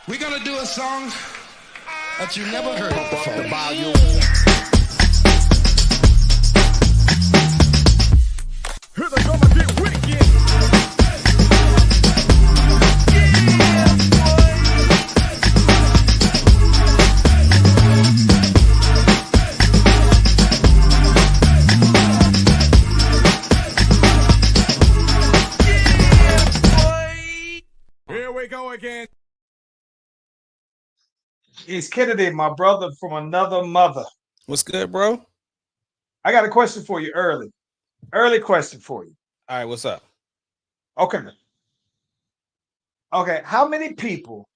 We're gonna do a song that you never heard before. The volume. Hear the drummer get wicked. Here we go again. It's Kennedy, my brother from another mother. What's good, bro? I got a question for you early. Early question for you. All right, what's up? Okay. Okay. How many people,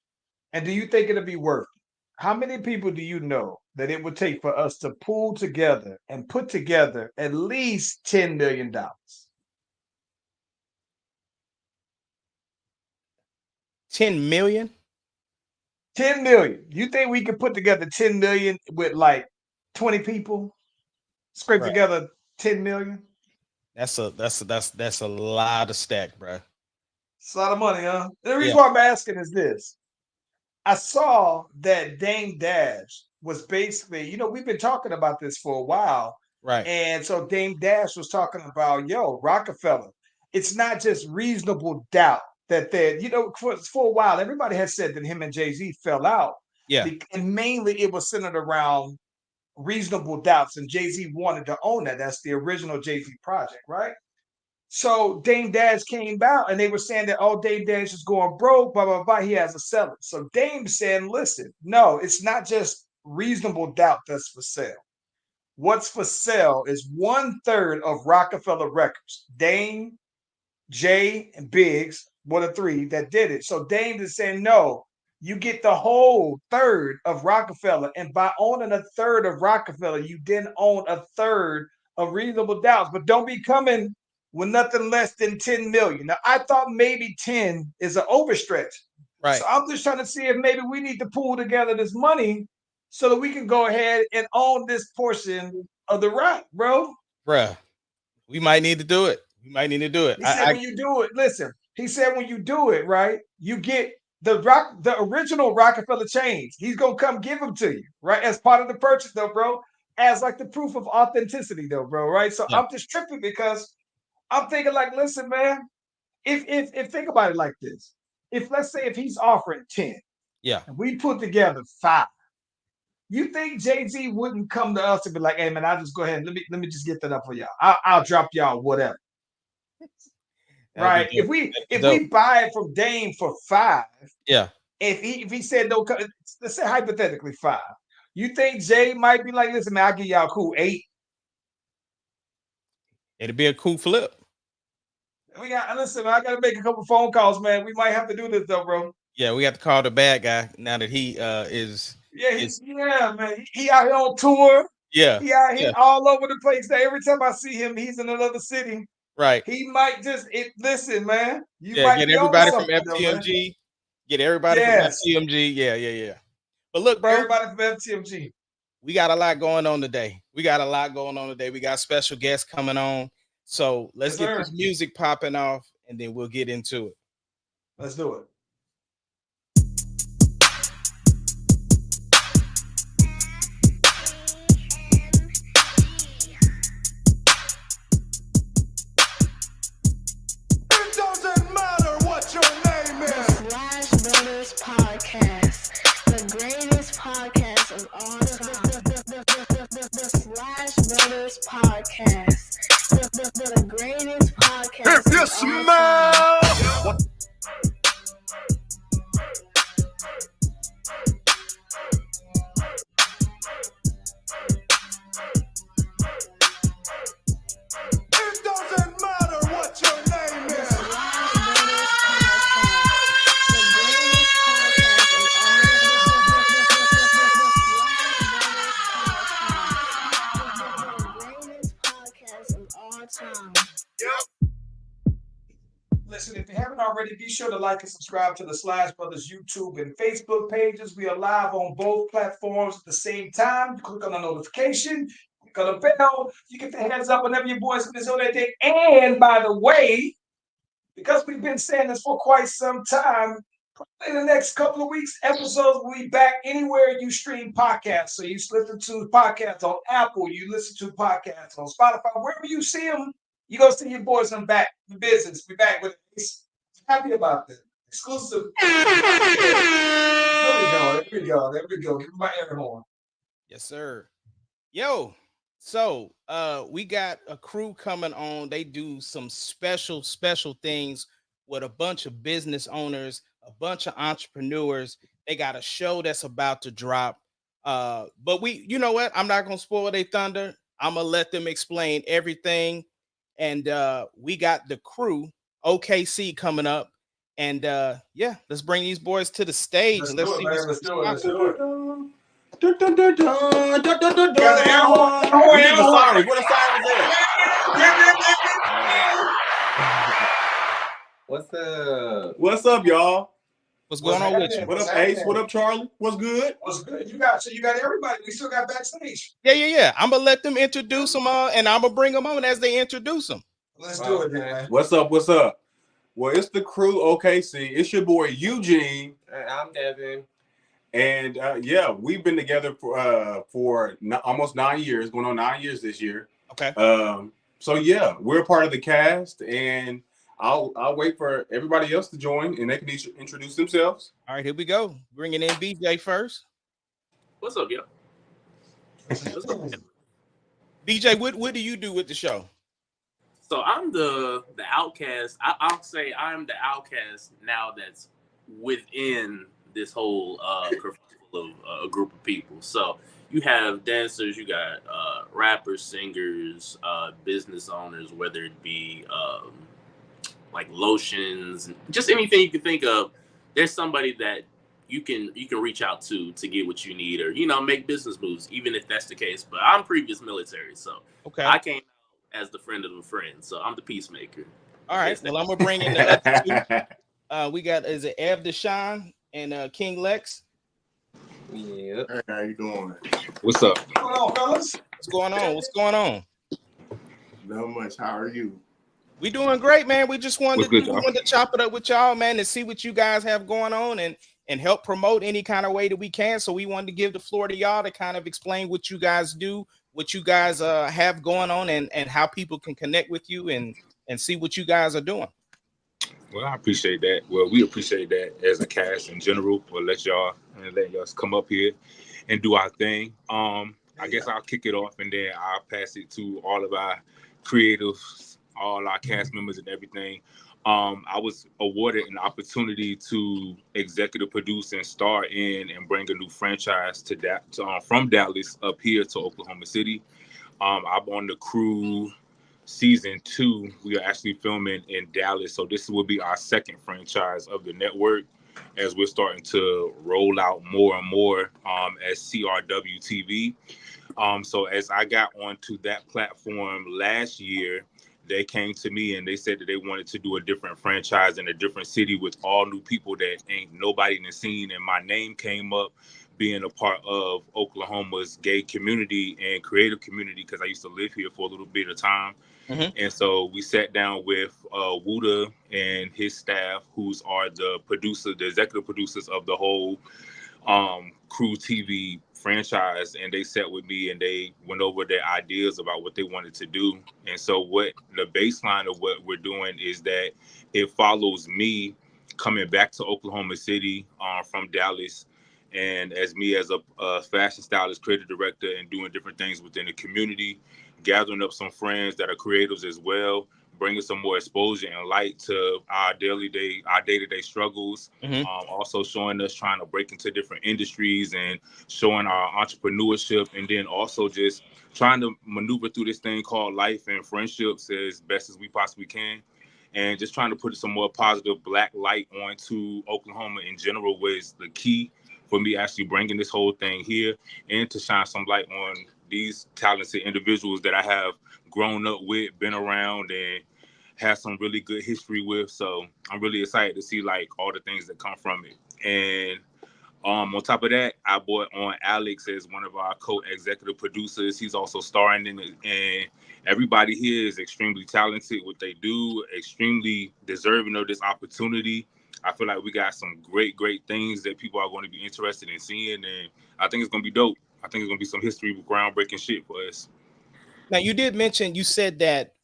and do you think it'll be worth it? How many people do you know that it would take for us to pull together and put together at least $10 million? 10 million? 10 million. You think we could put together 10 million with like 20 people? Scrape Right. together 10 million? That's a lot of stack, bro. It's a lot of money, huh? The reason Yeah. why I'm asking is this. I saw that Dame Dash was basically, we've been talking about this for a while. Right. And so Dame Dash was talking about, Rockefeller. It's not just reasonable doubt that for a while, everybody has said that him and Jay-Z fell out. Yeah. And mainly it was centered around reasonable doubts. And Jay-Z wanted to own that. That's the original Jay-Z project, right? So Dame Dash came out and they were saying that, Dame Dash is going broke, blah, blah, blah. He has a seller. So Dame saying, listen, no, it's not just reasonable doubt that's for sale. What's for sale is 1/3 of Rockefeller Records. Dame, Jay, and Biggs were the three that did it. So Dame is saying, no, you get the whole third of Rockefeller. And by owning a third of Rockefeller, you then own a third of Reasonable Doubts. But don't be coming with nothing less than 10 million. Now, I thought maybe 10 is an overstretch. Right. So I'm just trying to see if maybe we need to pool together this money so that we can go ahead and own this portion of the rock, bro. Bruh, we might need to do it. We might need to do it. He said when you do it, listen, he said when you do it, right, you get the original Rockefeller chains. He's gonna come give them to you, right? As part of the purchase, though, bro. As like the proof of authenticity, though, bro, right? So Yeah. I'm just tripping because I'm thinking, like, listen, man, if think about it like this. If let's say if he's offering 10, Yeah. and we put together 5, you think Jay-Z wouldn't come to us and be like, hey man, I'll just go ahead and let me just get that up for y'all. I'll drop y'all whatever. Right. If we buy it from Dame for 5, yeah. If he said no, let's say hypothetically 5, you think Jay might be like, listen, man, I'll give y'all cool 8. It'd be a cool flip. Listen, I gotta make a couple phone calls, man. We might have to do this though, bro. Yeah, we got to call the bad guy now that he is. Yeah, man. He out here on tour. Yeah. He out here all over the place. Now, every time I see him, he's in another city. Right. He might just listen, man. You might get everybody from FTMG. Get everybody from FTMG. Yeah. But look, bro. Everybody from FTMG. We got a lot going on today. We got special guests coming on. So let's get this music popping off, and then we'll get into it. Let's do it. Podcast, the greatest podcast of all time. The Slash Brothers Podcast, the greatest podcast. If you smell. It doesn't matter what your name is. Listen, if you haven't already, be sure to like and subscribe to the Slash Brothers YouTube and Facebook pages. We are live on both platforms at the same time. Click on the notification, click on the bell. You get the heads up whenever your boys get on that thing. And by the way, because we've been saying this for quite some time, in the next couple of weeks, episodes will be back anywhere you stream podcasts. So you listen to podcasts on Apple, you listen to podcasts on Spotify, wherever you see them, you're going to see your boys come back in business. Be back with it. Happy about this. Exclusive. There we go. Give me my air horn. Yes, sir. Yo, so we got a crew coming on. They do some special things with a bunch of business owners, a bunch of entrepreneurs. They got a show that's about to drop. But you know what? I'm not gonna spoil their thunder. I'm gonna let them explain everything. And we got the crew, OKC, coming up. And yeah, let's bring these boys to the stage. Let's and do it, see man. what's Let's do it. We need the sirens. Where the sirens at? What's up? What's up, y'all? What's going on with you? What up, Ace? What up, Charlie? What's good? What's good? You got everybody. We still got backstage. Yeah. I'm gonna let them introduce them and I'm gonna bring them on as they introduce them. Let's do it, man. What's up? Well, it's the crew OKC. It's your boy Eugene. I'm Devin. And yeah, we've been together for almost 9 years, going on 9 years this year. Okay. So yeah, we're part of the cast, and I'll wait for everybody else to join, and they can introduce themselves. All right, here we go. Bringing in BJ first. What's up, yo? BJ, what do you do with the show? So I'm the outcast. I'll say I'm the outcast now that's within this whole kerfuffle of a group of people. So you have dancers, you got rappers, singers, business owners, whether it be like lotions, just anything you can think of. There's somebody that you can reach out to get what you need, or make business moves, even if that's the case. But I'm previous military, so Okay. I came out as the friend of a friend, so I'm the peacemaker. All right. Well, I'm gonna bring in the other two. We got is it Ev Deshawn and King Lex. Yeah. Hey, how you doing? What's up? What's going on, fellas? What's going on? Not much. How are you? We doing great, man. We just wanted What's good, to chop it up with y'all, man, and see what you guys have going on and help promote any kind of way that we can. So we wanted to give the floor to y'all to kind of explain what you guys do, what you guys have going on, and how people can connect with you and see what you guys are doing. Well, I appreciate that. Well, we appreciate that as a cast in general. We'll let y'all come up here and do our thing. I guess I'll kick it off and then I'll pass it to all of our creatives, all our cast members and everything. I was awarded an opportunity to executive produce and star in and bring a new franchise from Dallas up here to Oklahoma City. I'm on the crew. Season 2, we are actually filming in Dallas, so this will be our second franchise of the network as we're starting to roll out more and more as CRW TV. So as I got onto that platform last year, they came to me and they said that they wanted to do a different franchise in a different city with all new people that ain't nobody in the scene, and my name came up being a part of Oklahoma's gay community and creative community because I used to live here for a little bit of time. Mm-hmm. And so we sat down with Wuda and his staff, who's are the executive producers of the whole Crew TV franchise, and they sat with me and they went over their ideas about what they wanted to do. And so what the baseline of what we're doing is that it follows me coming back to Oklahoma City from Dallas, and as me as a fashion stylist, creative director, and doing different things within the community, gathering up some friends that are creatives as well, bringing some more exposure and light to our day-to-day struggles. Mm-hmm. Also showing us trying to break into different industries and showing our entrepreneurship, and then also just trying to maneuver through this thing called life and friendships as best as we possibly can. And just trying to put some more positive Black light onto Oklahoma in general was the key for me actually bringing this whole thing here, and to shine some light on these talented individuals that I have grown up with, been around, and have some really good history with. So I'm really excited to see like all the things that come from it. And on top of that, I brought on Alex as one of our co-executive producers. He's also starring in it, and everybody here is extremely talented what they do, extremely deserving of this opportunity. I feel like we got some great things that people are going to be interested in seeing, and I think it's going to be dope. I think it's going to be some history, groundbreaking shit for us. Now, you did mention, you said that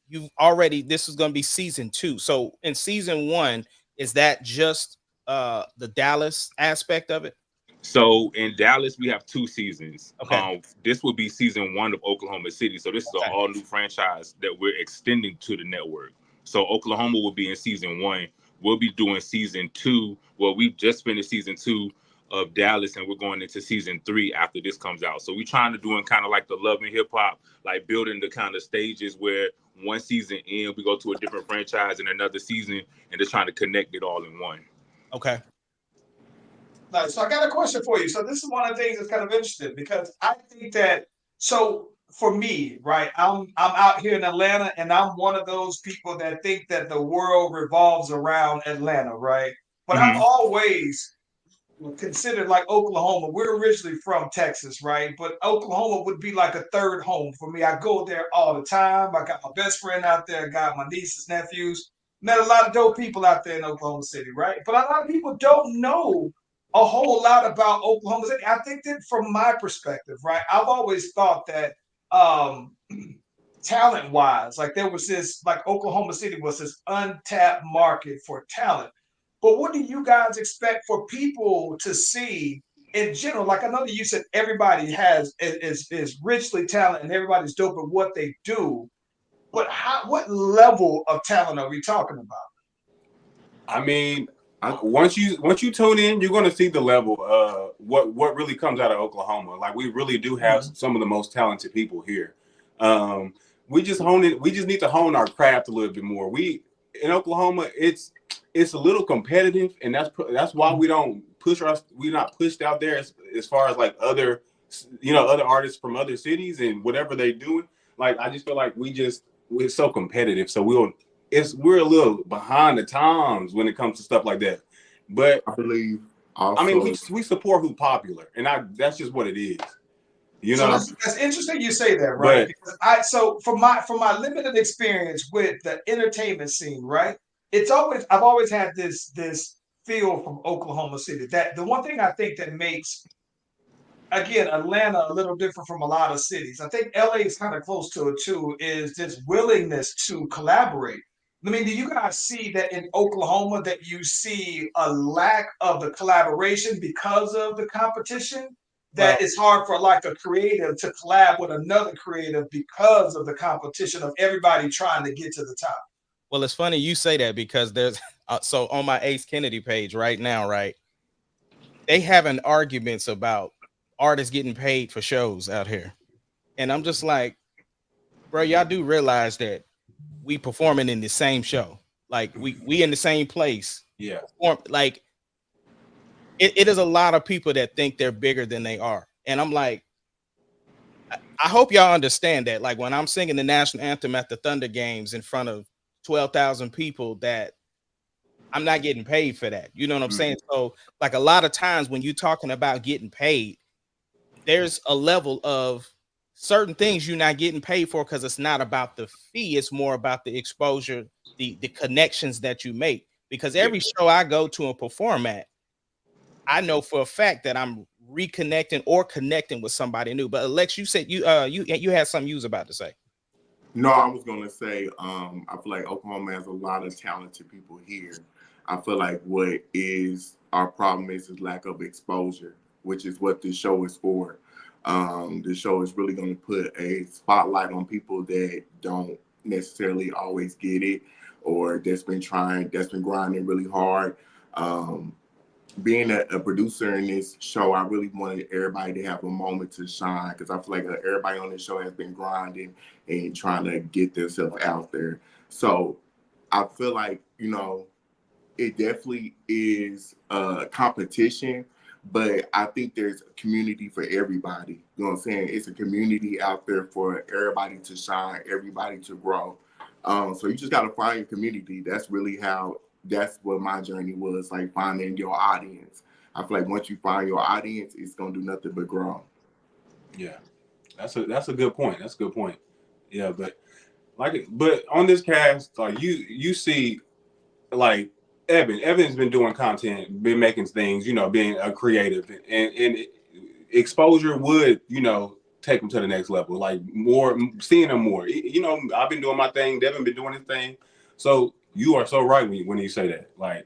you've already, this is going to be season 2. So in season 1, is that just the Dallas aspect of it? So in Dallas, we have 2 seasons. Okay. This will be season 1 of Oklahoma City. So this is Okay. an all new franchise that we're extending to the network. So Oklahoma will be in season 1. We'll be doing season 2. Well, we've just finished season 2 of Dallas, and we're going into season 3 after this comes out. So we're trying to do kind of like the Love and Hip Hop, like building the kind of stages where one season in, we go to a different franchise in another season, and just trying to connect it all in one. Okay. Nice. So I got a question for you. So this is one of the things that's kind of interesting because I think that, so for me, right, I'm out here in Atlanta, and I'm one of those people that think that the world revolves around Atlanta, right? But I've always considered like Oklahoma. We're originally from Texas, right? But Oklahoma would be like a third home for me. I go there all the time. I got my best friend out there, got my nieces, nephews, met a lot of dope people out there in Oklahoma City, right? But a lot of people don't know a whole lot about Oklahoma City. I think that from my perspective, right, I've always thought that talent wise, like there was this, like Oklahoma City was this untapped market for talent. But what do you guys expect for people to see in general? Like I know that you said everybody is richly talented and everybody's dope at what they do. But what level of talent are we talking about? I mean, once you tune in, you're going to see the level of what really comes out of Oklahoma. Like we really do have some of the most talented people here. We just need to hone our craft a little bit more. In Oklahoma, it's a little competitive, and that's why we're not pushed out there as far as like other artists from other cities and whatever they're doing. Like I just feel like we're so competitive, so we're a little behind the times when it comes to stuff like that. But I believe also, I mean, we support who's popular, and that's just what it is. You know, so that's interesting you say that, right? Because so from my limited experience with the entertainment scene, right? I've always had this feel from Oklahoma City that the one thing I think that makes, again, Atlanta a little different from a lot of cities. I think LA is kind of close to it too, is this willingness to collaborate. I mean, do you guys see that in Oklahoma that you see a lack of the collaboration because of the competition? That it's hard for like a creative to collab with another creative because of the competition of everybody trying to get to the top. Well, it's funny you say that because there's so on my Ace Kennedy page right now, right? They having arguments about artists getting paid for shows out here. And I'm just like, bro, y'all do realize that we performing in the same show. Like we in the same place. Yeah. Like it is a lot of people that think they're bigger than they are. And I'm like, I hope y'all understand that. Like when I'm singing the national anthem at the Thunder games in front of 12,000 people, that I'm not getting paid for that. You know what I'm saying? So like a lot of times when you're talking about getting paid, there's a level of certain things you're not getting paid for because it's not about the fee. It's more about the exposure, the connections that you make. Because every show I go to and perform at, I know for a fact that I'm reconnecting or connecting with somebody new. But Alex, you said you had something you was about to say. No, I was gonna say, I feel like Oklahoma has a lot of talented people here. I feel like what is our problem is lack of exposure, which is what this show is for. The show is really going to put a spotlight on people that don't necessarily always get it, or that's been grinding really hard. Being a producer in this show, I really wanted everybody to have a moment to shine because I feel like everybody on this show has been grinding and trying to get themselves out there. So I feel like, it definitely is a competition, but I think there's a community for everybody. You know what I'm saying? It's a community out there for everybody to shine, everybody to grow. So you just got to find your community. That's what my journey was, like finding your audience. I feel like once you find your audience, it's gonna do nothing but grow. Yeah, that's a good point. That's a good point. Yeah, but on this cast, like you see, like Evan's been doing content, been making things, you know, being a creative, and exposure would, you know, take him to the next level, like more, seeing him more. You know, I've been doing my thing, Devin been doing his thing. So you are so right when you say that. Like,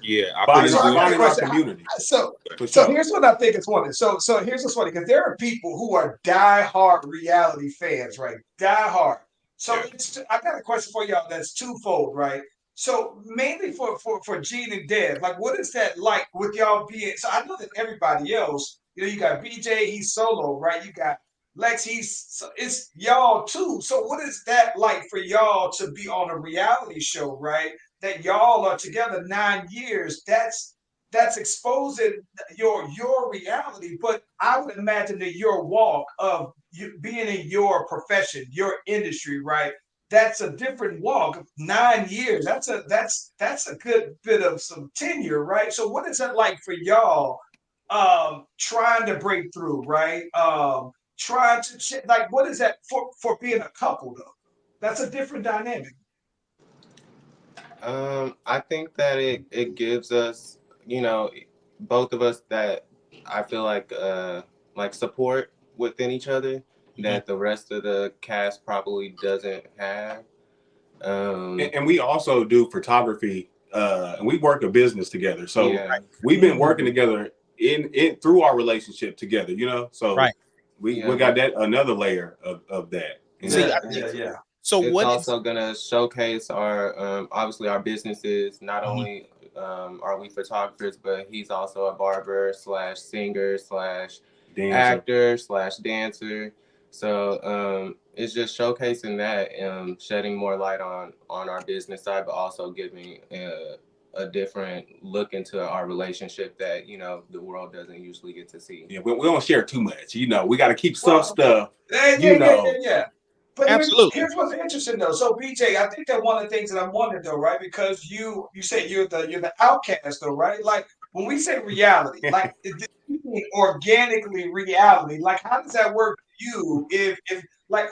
Yeah, I finding, pretty So I much. got a finding our question. community. So For so sure. here's what I think is funny. So here's what's funny because there are people who are diehard reality fans, right? Diehard. So Yeah. I got a question for y'all that's twofold, right? So mainly for Gene and Dev, like what is that like with y'all being? So I know that everybody else, you know, you got BJ, he's solo, right? You got Lex, it's y'all too. So what is that like for y'all to be on a reality show, right? That y'all are together 9 years. That's exposing your reality. But I would imagine that your walk of you being in your profession, your industry, right? That's a different walk. 9 years. That's a good bit of some tenure, right? So what is that like for y'all? Trying to break through, right? Trying to like what is that for being a couple though? That's a different dynamic. I think that it gives us, you know, both of us that I feel like support within each other that the rest of the cast probably doesn't have. And we also do photography, and we work a business together. So Yeah. we've been working together in through our relationship together, you know. So Right. we Yeah. got that another layer of that. You See, know? I Yeah, think yeah. so. It's What is also gonna showcase our obviously our businesses. Not Mhm. only are we photographers, but he's also a barber slash singer slash Dancer. actor slash dancer. So it's just showcasing that, shedding more light on our business side, but also giving a different look into our relationship that, you know, the world doesn't usually get to see. Yeah, we don't share too much. You know, we got to keep some Well, stuff. yeah, You know, yeah. But absolutely? here's what's interesting though. So BJ, I think that one of the things that I'm wondering though, right? Because you say you're the outcast though, right? Like when we say reality, like is it organically reality, like how does that work for you? If like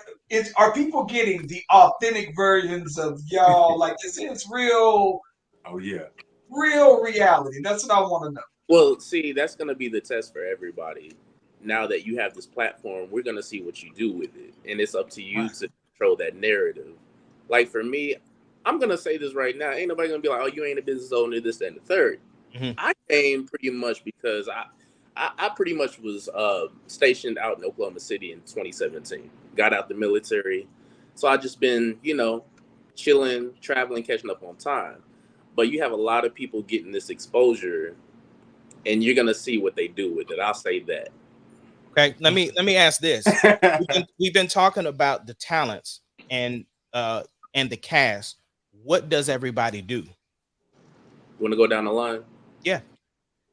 are people getting the authentic versions of y'all? Like is it oh yeah. real reality? That's what I want to know. Well, see, that's going to be the test for everybody. Now that you have this platform, we're going to see what you do with it. And it's up to you to control that narrative. Like for me, I'm going to say this right now. Ain't nobody going to be like, oh, you ain't a business owner, this, that, and the third. Mhm. I came pretty much because I pretty much was stationed out in Oklahoma City in 2017. Got out the military. So I just been, you know, chilling, traveling, catching up on time. But you have a lot of people getting this exposure, and you're gonna see what they do with it. I'll say that. Okay, let me ask this. We've been talking about the talents and the cast. What does everybody do? Want to go down the line? Yeah.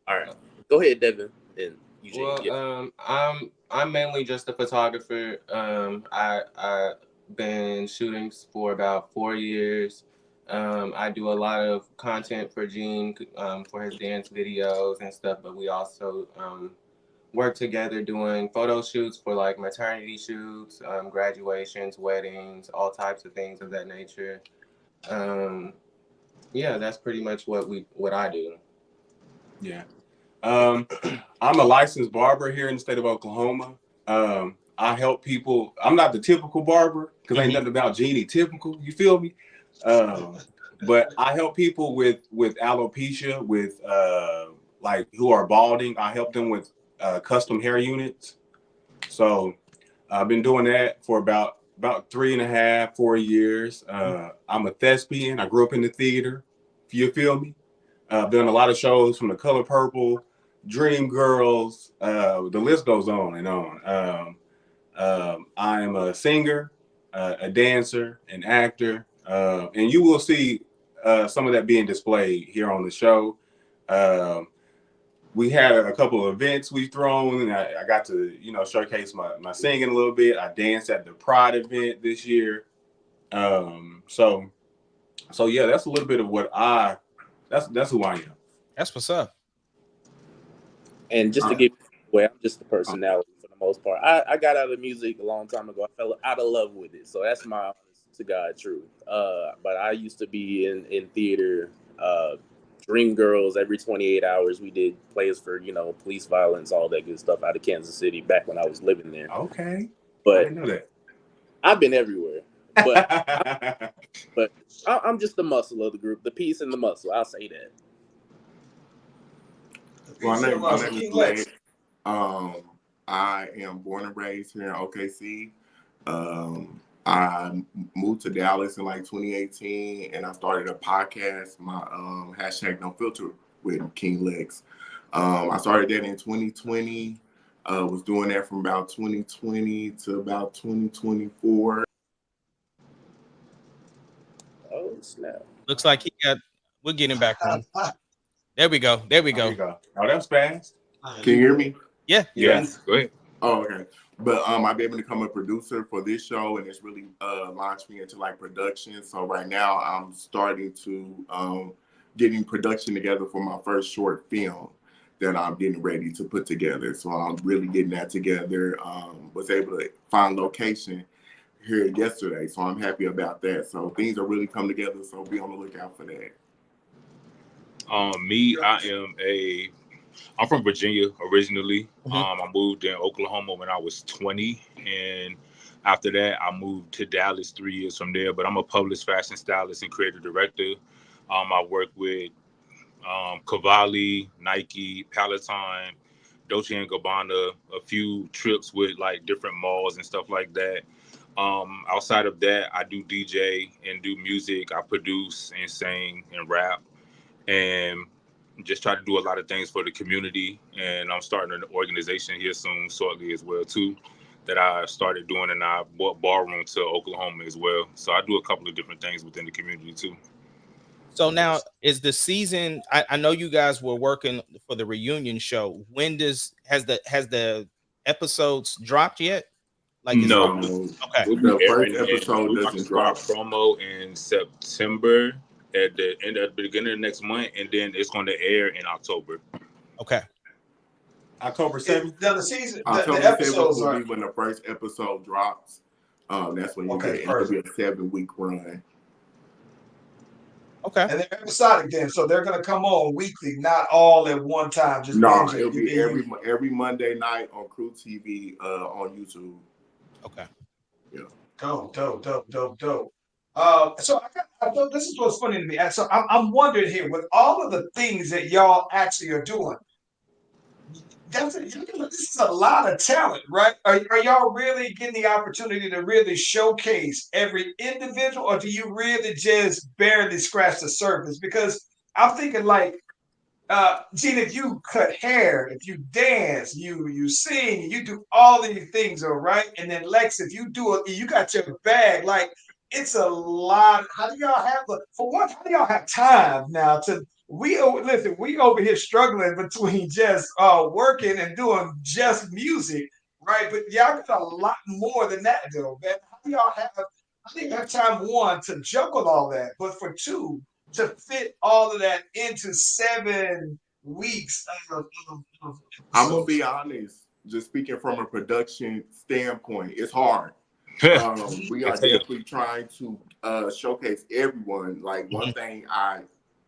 All right. Go ahead, Devin and Eugene. Well, Yeah. I'm mainly just a photographer. I've been shooting for about 4 years. I do a lot of content for Gene for his dance videos and stuff, but we also work together doing photo shoots for like maternity shoots, graduations, weddings, all types of things of that nature. Yeah, that's pretty much what I do. Yeah. I'm a licensed barber here in the state of Oklahoma. I help people. I'm not the typical barber because ain't nothing about Jeannie typical. You feel me? But I help people with alopecia, with like who are balding. I help them with custom hair units. So I've been doing that for about 3.5, 4 years. I'm a thespian. I grew up in the theater. You feel me? I've done a lot of shows from The Color Purple, Dream Girls. The list goes on and on. I am a singer, a dancer, an actor, and you will see some of that being displayed here on the show. We had a couple of events we've thrown, and I got to, you know, showcase my singing a little bit. I danced at the Pride event this year. So yeah, that's a little bit of what that's who I am. That's what's up. And just to give you away, I'm just a personality for the most part. I got out of music a long time ago. I fell out of love with it. So that's my honest to God truth. But I used to be in theater Dream Girls every 28 hours. We did plays for, you know, police violence, all that good stuff out of Kansas City back when I was living there. Okay. I But didn't know that. I've been everywhere. But I'm just the muscle of the group, the piece and the muscle. I'll say that. My name is King Lex. I am born and raised here in OKC. I moved to Dallas in like 2018, and I started a podcast, my hashtag No Filter with King Lex. I started that in 2020. Was doing that from about 2020 to about 2024. Oh snap! Looks like we're getting back on. There we go. There we There go. you go. Oh, that was fast. Can you hear me? Yeah. Yes. Go ahead. Oh, okay. But I've been able to become a producer for this show, and it's really launched me into like production. So right now I'm starting to getting production together for my first short film that I'm getting ready to put together. So I'm really getting that together. Was able to find location here yesterday, so I'm happy about that. So things are really coming together. So be on the lookout for that. I'm from Virginia originally. I moved in Oklahoma when I was 20, and after that, I moved to Dallas 3 years from there. But I'm a published fashion stylist and creative director. I work with Cavalli, Nike, Peloton, Dolce & Gabbana, a few trips with like different malls and stuff like that. Outside of that, I do DJ and do music. I produce and sing and rap, and just try to do a lot of things for the community. And I'm starting an organization here shortly as well too, that I started doing, and I bought Ballroom to Oklahoma as well. So I do a couple of different things within the community too. So now is the season? I know you guys were working for the reunion show. When has the episodes dropped yet? Like No. Okay. The first episode doesn't drop. Promo in September at the beginning of next month, and then it's going to air in October. Okay. October 7th. Now the season, October the episodes 7th will are be when the first episode drops. That's when you Okay, get it'll be a 7-week run. Okay. and they're episodic then, so they're gonna come on weekly, not all at one time. Just No, binge it. it'll be You- every Monday night on Crew TV on YouTube. Okay. Dope. So I thought this is what's funny to me. So I'm wondering here, with all of the things that y'all actually are doing, this is a lot of talent, right? Are y'all really getting the opportunity to really showcase every individual, or do you really just barely scratch the surface? Because I'm thinking like, Gene, if you cut hair, if you dance, you sing, you do all these things, all right. And then Lex, if you do it, you got your bag. Like it's a lot. How do y'all have how do y'all have time now to? We over here struggling between just working and doing just music, right? But y'all got a lot more than that, though, man. How do you have time, one, to juggle all that, but for two, to fit all of that into 7 weeks of I'm gonna be honest, just speaking from a production standpoint, it's hard. We are definitely trying to showcase everyone. Like one thing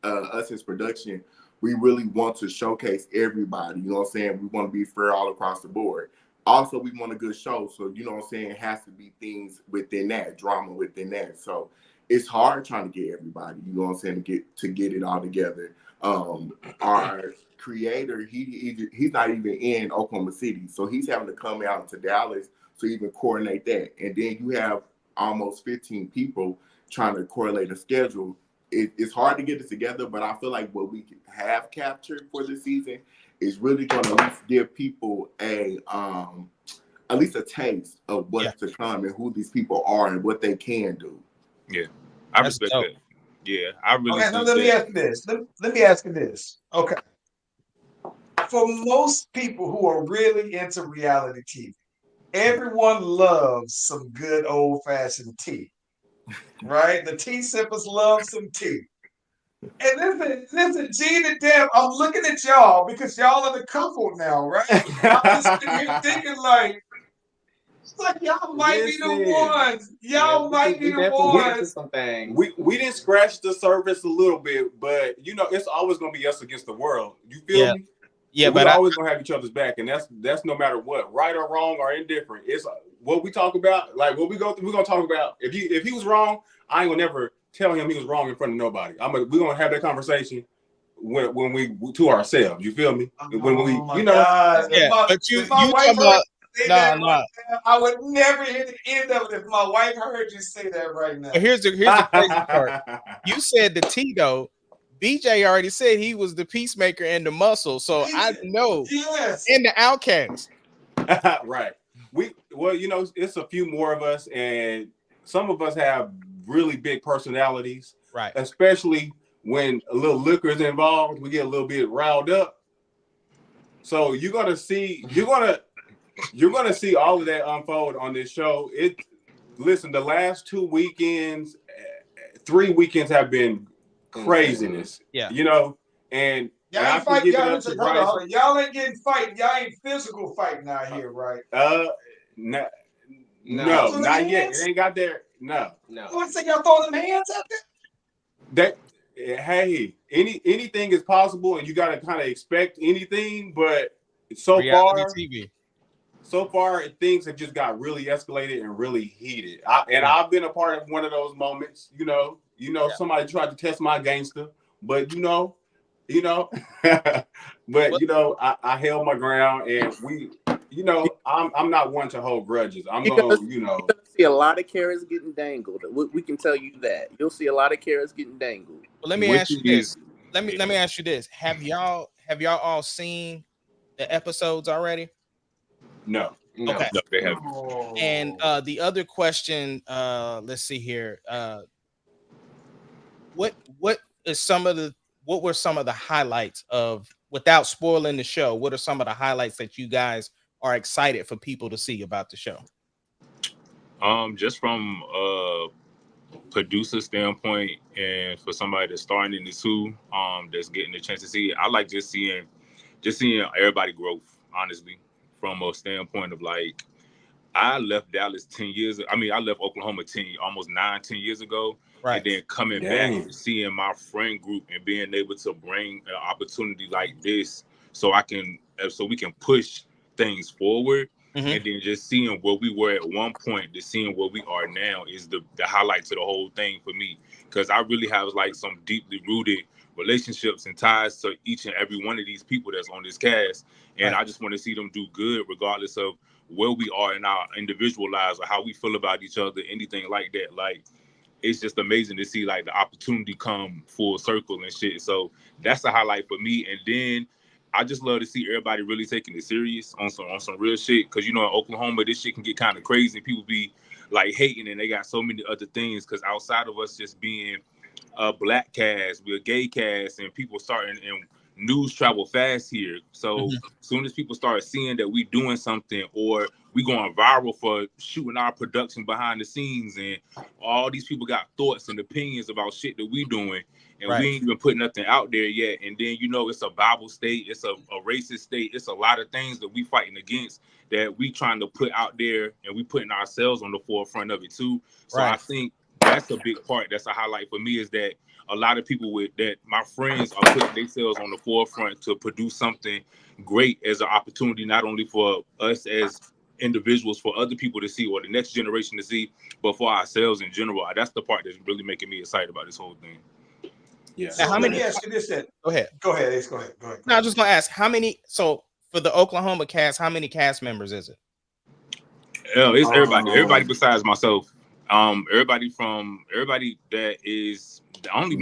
us as production, we really want to showcase everybody. You know what I'm saying? We want to be fair all across the board. Also, we want a good show. So, you know what I'm saying? It has to be things within that, drama within that. So it's hard trying to get everybody, you know what I'm saying, to get it all together. Our creator, he's not even in Oklahoma City. So he's having to come out to Dallas to even coordinate that. And then you have almost 15 people trying to correlate a schedule. It's hard to get it together, but I feel like what we have captured for this season is really going to at least give people at least a taste of what's to come and who these people are and what they can do. Yeah, I respect that. Yeah, I really. Okay, now let me ask you this. Let me ask you this. Okay, for most people who are really into reality TV, everyone loves some good old-fashioned tea. Right? The tea sippers love some tea. And listen, Gene and Deb, I'm looking at y'all because y'all are the couple now, right? I'm just sitting here thinking like, Like y'all might be the Listen. ones. Y'all might be the definitely get into ones. some things. We didn't scratch the surface a little bit, but you know, it's always gonna be us against the world. You feel me? Yeah, we but always gonna have each other's back, and that's no matter what, right or wrong or indifferent. It's what we talk about, like what we go through. We're gonna talk about if he was wrong, I ain't gonna never tell him he was wrong in front of nobody. We're gonna have that conversation when we to ourselves. You feel me? When we, you know, God. yeah, but you talking about I would never hear the end of it if my wife heard you say that right now. But here's the crazy part. You said the T though. BJ already said he was the peacemaker and the muscle, so I know. Yes. And the outcast. Right. Well, you know, it's a few more of us, and some of us have really big personalities. Right. Especially when a little liquor is involved, we get a little bit riled up. So you're gonna see all of that unfold on this show. Listen, the last 2 weekends, 3 weekends have been craziness. Yeah. You know, and Y'all I ain't fight. can give it Y'all, up to hold Bryce. on. Y'all ain't getting fight. Y'all ain't physical fighting out here, right? No, No. not yet. It ain't got there. No. What say y'all throwing them hands out there? Hey, anything is possible, and you got to kind of expect anything. But so Reality far, things have just got really escalated and really heated. I've been a part of one of those moments. You know, somebody tried to test my gangster, but you know, but you know, I held my ground, and you know, I'm not one to hold grudges. I'm going to, you know. You're gonna see a lot of carrots getting dangled. We can tell you that. You'll see a lot of carrots getting dangled. Well, let me ask you this. Let me ask you this. Have y'all all seen the episodes already? No. Okay. No, they haven't. And the other question, let's see here. What were some of the highlights of, without spoiling the show, what are some of the highlights that you guys are excited for people to see about the show? Just from a producer standpoint, and for somebody that's starting in this too, that's getting a chance to see it, I like just seeing everybody growth, honestly, from a standpoint of like, I left Dallas 10 years. I mean, I left Oklahoma 10 years ago. Right. And then coming back and seeing my friend group and being able to bring an opportunity like this so we can push things forward. Mm-hmm. And then just seeing where we were at one point to seeing where we are now is the highlight to the whole thing for me. Because I really have like some deeply rooted relationships and ties to each and every one of these people that's on this cast. And I just want to see them do good regardless of where we are in our individual lives or how we feel about each other, anything like that. Like, it's just amazing to see like the opportunity come full circle and shit. So that's the highlight for me. And then I just love to see everybody really taking it serious on some real shit. Cause you know, in Oklahoma, this shit can get kind of crazy. People be like hating, and they got so many other things. Cause outside of us just being a black cast, we're a gay cast, and people starting and news travel fast here. So as soon as people start seeing that we doing something or we going viral for shooting our production behind the scenes, and all these people got thoughts and opinions about shit that we doing, and we ain't even put nothing out there yet. And then, you know, it's a Bible state, it's a racist state, it's a lot of things that we fighting against that we trying to put out there, and we putting ourselves on the forefront of it too. So I think that's a big part. That's a highlight for me, is that a lot of people my friends are putting themselves on the forefront to produce something great as an opportunity, not only for us as individuals, for other people to see or the next generation to see, but for ourselves in general. That's the part that's really making me excited about this whole thing. Yeah. So let me ask you this then. Go ahead. Go ahead. No, I'm just gonna ask, how many? So for the Oklahoma cast, how many cast members is it? It's everybody besides myself. Everybody that is the only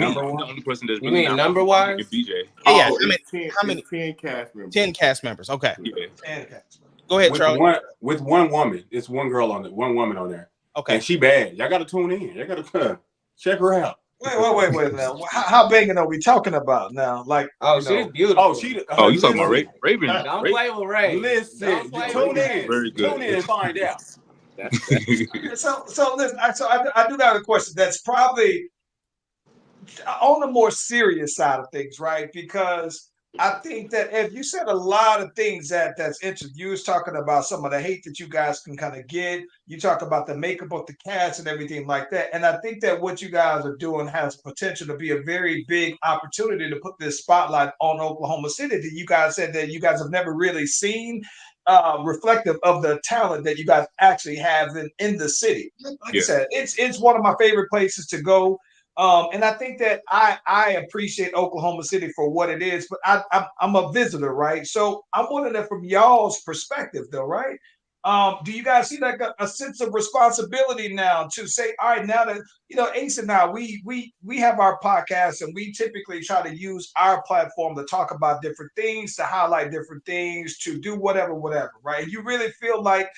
person that's really. You mean number wise? BJ. Yeah. How many? 10 cast members. 10 cast members. Okay. Yeah. 10 cast members. Go ahead, Charlie. With one woman. It's one girl on it. One woman on there. Okay. And she bad. Y'all got to tune in. Y'all got to check her out. Wait now. How banging are we talking about now? Like, she's beautiful. You talking about Raven? Don't play with Ray. Listen, tune in. Very good. Tune in and find out. So listen. I do got a question that's probably on the more serious side of things, right? Because I think that if you said a lot of things that's interesting, you was talking about some of the hate that you guys can kind of get. You talk about the makeup of the cast and everything like that. And I think that what you guys are doing has potential to be a very big opportunity to put this spotlight on Oklahoma City that you guys said that you guys have never really seen, reflective of the talent that you guys actually have in the city. Like I said, it's one of my favorite places to go. And I think that I appreciate Oklahoma City for what it is, but I'm a visitor, right? So I'm wondering that from y'all's perspective, though, right? Do you guys see like a sense of responsibility now to say, all right, now that Ace and I, we have our podcast and we typically try to use our platform to talk about different things, to highlight different things, to do whatever, right? You really feel like,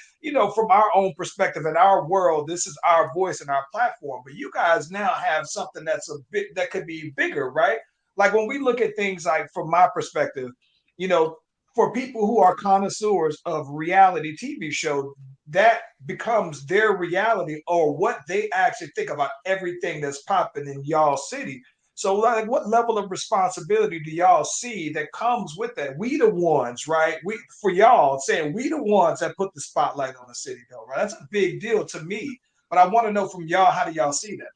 from our own perspective in our world, this is our voice and our platform. But you guys now have something that's a bit that could be bigger, right? Like when we look at things like from my perspective, for people who are connoisseurs of reality TV show, that becomes their reality or what they actually think about everything that's popping in y'all city. So, like, what level of responsibility do y'all see that comes with that? We the ones, right? For y'all saying we the ones that put the spotlight on the city, though, right? That's a big deal to me. But I want to know from y'all, how do y'all see that?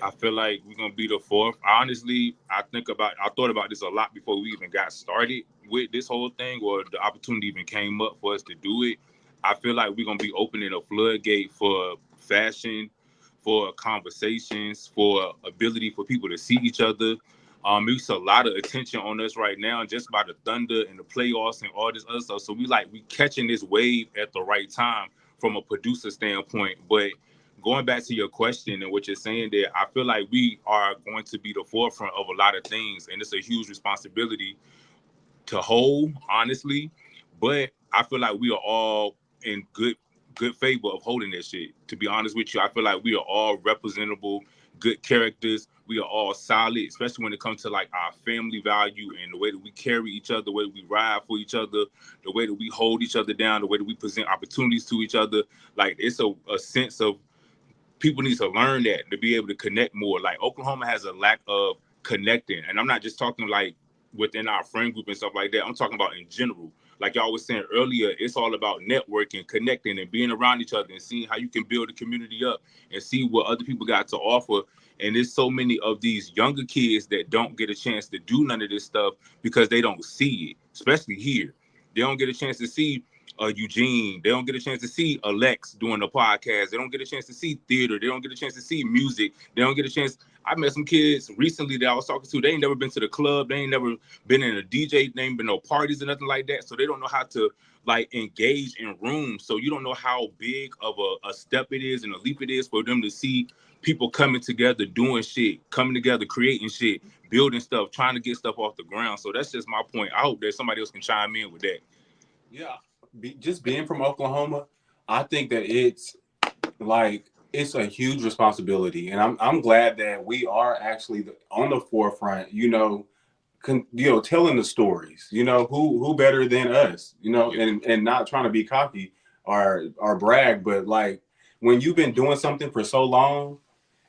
I feel like we're gonna be the fourth. Honestly, I thought about this a lot before we even got started with this whole thing, or the opportunity even came up for us to do it. I feel like we're gonna be opening a floodgate for fashion, for conversations, for ability for people to see each other. There's a lot of attention on us right now, just by the Thunder and the playoffs and all this other stuff. So we catching this wave at the right time from a producer standpoint, but going back to your question and what you're saying there, I feel like we are going to be the forefront of a lot of things, and it's a huge responsibility to hold, honestly. But I feel like we are all in good favor of holding that shit. To be honest with you, I feel like we are all representable, good characters. We are all solid, especially when it comes to like our family value and the way that we carry each other, the way that we ride for each other, the way that we hold each other down, the way that we present opportunities to each other. Like, it's a sense of people need to learn that to be able to connect more. Like, Oklahoma has a lack of connecting. And I'm not just talking like within our friend group and stuff like that. I'm talking about in general. Like y'all was saying earlier, it's all about networking, connecting, and being around each other and seeing how you can build a community up and see what other people got to offer. And there's so many of these younger kids that don't get a chance to do none of this stuff because they don't see it, especially here. They don't get a chance to see Eugene. They don't get a chance to see Alex doing a podcast. They don't get a chance to see theater. They don't get a chance to see music. They don't get a chance. I met some kids recently that I was talking to. They ain't never been to the club. They ain't never been in a DJ. They ain't been no parties or nothing like that. So they don't know how to like engage in rooms. So you don't know how big of a step it is and a leap it is for them to see people coming together, doing shit, coming together, creating shit, building stuff, trying to get stuff off the ground. So that's just my point. I hope that somebody else can chime in with that. Yeah. Just being from Oklahoma, I think that it's a huge responsibility, and I'm glad that we are actually on the forefront. Telling the stories. Who better than us? And not trying to be cocky or brag, but like when you've been doing something for so long,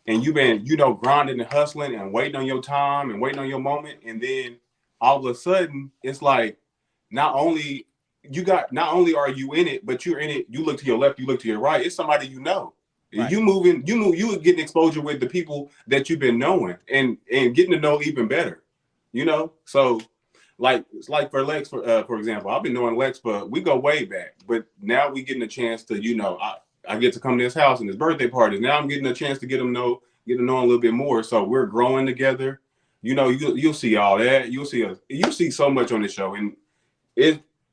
and you've been grinding and hustling and waiting on your time and waiting on your moment, and then all of a sudden it's like not only are you in it, but you're in it. You look to your left, you look to your right. It's somebody you know. Right. You getting exposure with the people that you've been knowing and getting to know even better. So it's like for Lex, for example, I've been knowing Lex, but we go way back. But now we getting a chance to, I get to come to his house and his birthday parties. Now I'm getting a chance to get to know him a little bit more. So we're growing together. You'll see all that. You'll see so much on this show, and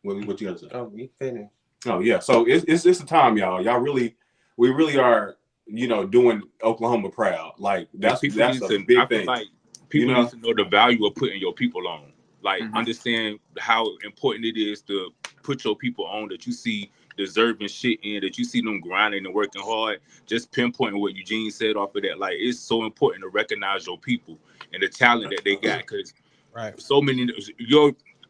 what you gotta say? Oh, we finished. Oh yeah. So it's a time, y'all. We really are, doing Oklahoma proud. Like that's a big thing. Like people need to know the value of putting your people on. Like understand how important it is to put your people on that you see deserving shit in, that you see them grinding and working hard. Just pinpointing what Eugene said off of that. Like, it's so important to recognize your people and the talent that they got, because so many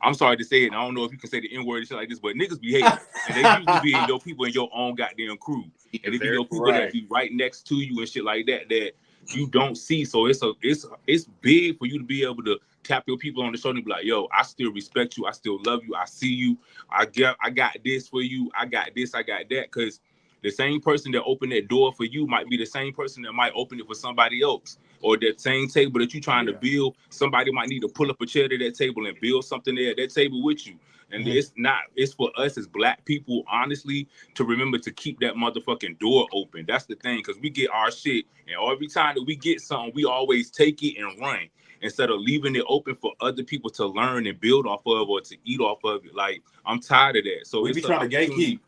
I'm sorry to say it, and I don't know if you can say the N-word and shit like this, but niggas be hating. And they usually be in your people in your own goddamn crew. And it be your people that be right next to you and shit like that you don't see. So it's big for you to be able to tap your people on the shoulder and be like, yo, I still respect you. I still love you. I see you. I got this for you. I got this. I got that. Because the same person that opened that door for you might be the same person that might open it for somebody else. Or that same table that you're trying to build, somebody might need to pull up a chair to that table and build something there at that table with you. And it's for us as Black people, honestly, to remember to keep that motherfucking door open. That's the thing, because we get our shit, and every time that we get something, we always take it and run instead of leaving it open for other people to learn and build off of or to eat off of it. Like, I'm tired of that. So we be trying to gatekeep.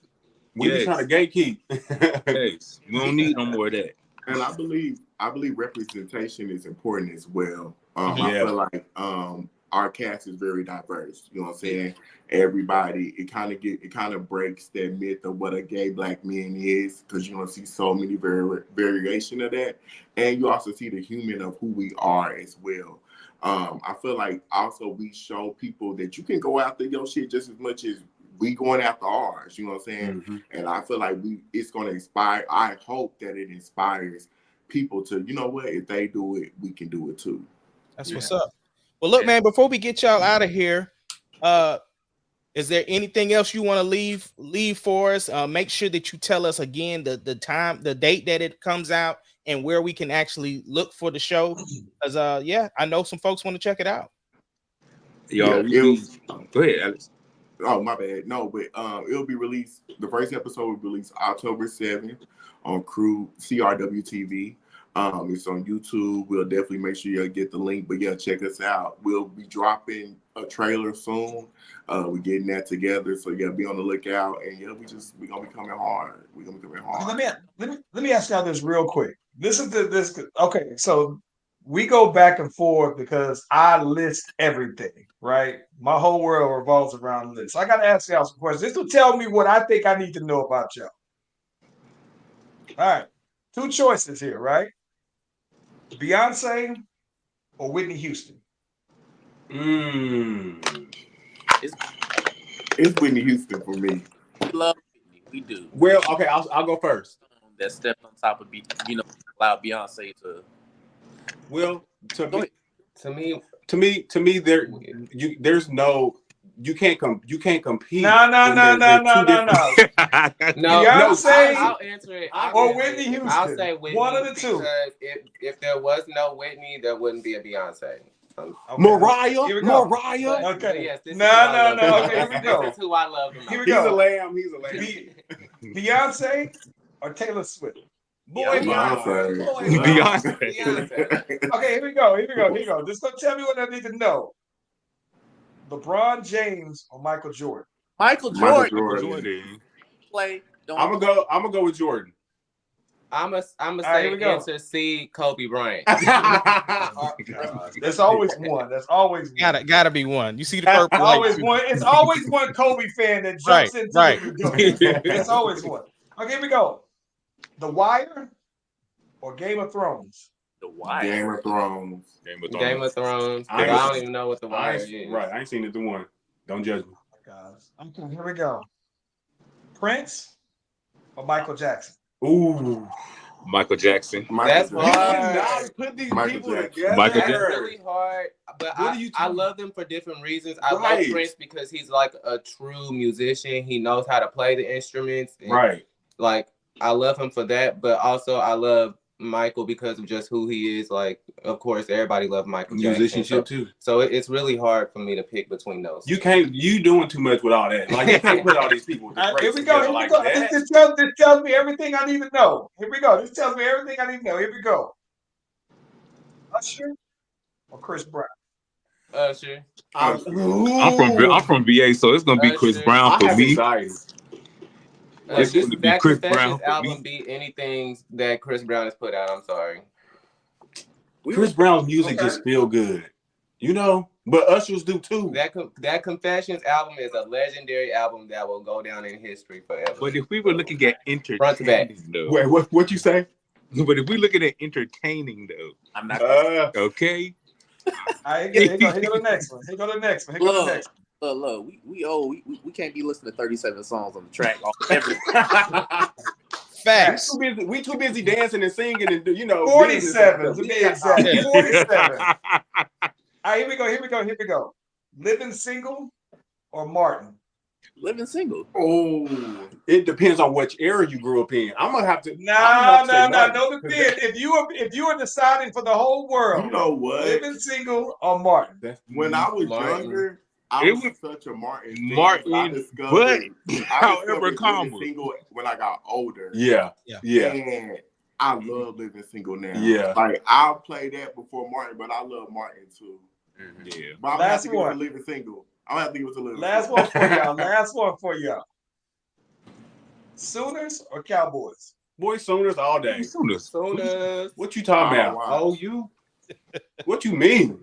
We be trying to gatekeep. Yes. We don't need no more of that. And I believe representation is important as well. I feel like our cast is very diverse. You know what I'm saying? Everybody, it kind of breaks that myth of what a gay Black man is, because you don't see so many variation of that, and you also see the human of who we are as well. I feel like also we show people that you can go after your shit just as much as we going after ours. You know what I'm saying? Mm-hmm. And I feel like it's going to inspire. I hope that it inspires people to, you know what, if they do it, we can do it too. That's what's up. Well, look, man, before we get y'all out of here, is there anything else you want to leave for us? Make sure that you tell us again the time, the date that it comes out, and where we can actually look for the show. Because I know some folks want to check it out. Go ahead, Alex. Oh, my bad. No, but it'll be released. The first episode will be released October 7th on CRW TV. It's on YouTube. We'll definitely make sure you get the link. But yeah, check us out. We'll be dropping a trailer soon. We're getting that together. So yeah, be on the lookout. And yeah, we're gonna be coming hard. We're gonna be coming hard. Let me ask y'all this real quick. Okay, so we go back and forth because I list everything, right? My whole world revolves around lists. I gotta ask y'all some questions. This will tell me what I think I need to know about y'all. All right, 2 choices here, right? Beyonce or Whitney Houston? It's Whitney Houston for me. We love Whitney. We do. Well, okay, I'll go first. That stepped on top of allow Beyonce to. Well, to me, there's no. You can't compete. No. Beyonce, I'll answer it. Or Whitney Houston. I'll say Whitney. One of the two. If there was no Whitney, there wouldn't be a Beyonce. Okay. Mariah. Okay. Yes, no. Okay, here we go. This is who I love the most. Here we go. He's a lamb. Beyonce or Taylor Swift? Beyonce. Okay, here we go. Just gonna tell me what I need to know. LeBron James or Michael Jordan? Michael Jordan. I'm gonna go with Jordan. I'm gonna say answer C, Kobe Bryant. There's always one. Gotta be one. You see the purple. It's always one Kobe fan that jumps into what you're doing. It's always one. Okay, here we go. The Wire or Game of Thrones? The Wire. Game of Thrones. I don't even know what The Wire is. Right, I ain't seen either one. Don't judge me. Okay, here we go. Prince or Michael Jackson? Ooh, Michael Jackson. That's hard. Not put these people together. Michael That's Jackson. really hard. But I love them for different reasons. I love Prince because he's like a true musician. He knows how to play the instruments. Right. Like, I love him for that, but also I love Michael because of just who he is. Like, of course, everybody loves Michael Jackson. Musicianship too. So it's really hard for me to pick between those. You doing too much with all that. Like, you can't put all these people with the here we go. This tells me everything I need to know. Here we go. This tells me everything I need to know. Here we go. Usher or Chris Brown? Usher. I'm from VA, so it's gonna be Chris Brown for me. It's going to be Chris Brown. Album beat anything that Chris Brown has put out. I'm sorry. Chris Brown's music just feel good, you know. But Usher's do too. That Confessions album is a legendary album that will go down in history forever. But if we were looking at entertaining, though, wait, what you say? But if we looking at entertaining, though, I'm not okay. Here go the next one. Here go the next one. Look, we can't be listening to 37 songs on the track. Everything. Facts. We too busy dancing and singing and 47 to be exact. 47. All right, here we go. Living single or Martin? Living single. Oh, it depends on which era you grew up in. I'm gonna have to. No. Martin, No depend. If you are deciding for the whole world, You know what? living single or Martin? When I was Martin. younger, I It was was such a Martin fan. Martin, I but discovered however, living comma. single when I got older. Yeah. And I love living single now. Yeah. Like I'll play that before Martin, but I love Martin too. Yeah. But I'm gonna have to give it to living single. I'm gonna have to give it to living Last single. one for y'all. Sooners or Cowboys? Boy, Sooners all day. Sooners. What you talking about? wow. Oh, you? What you mean?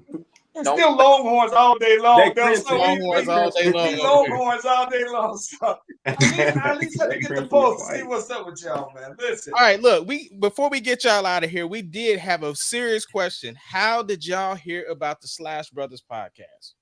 It's still Longhorns all day long. They though, crimson. so Longhorns all day long. Longhorns all day long. So at least have to get the post to see what's up with y'all, man. Listen. All right, look, before we get y'all out of here, we did have a serious question. How did y'all hear about the Slash Brothers podcast?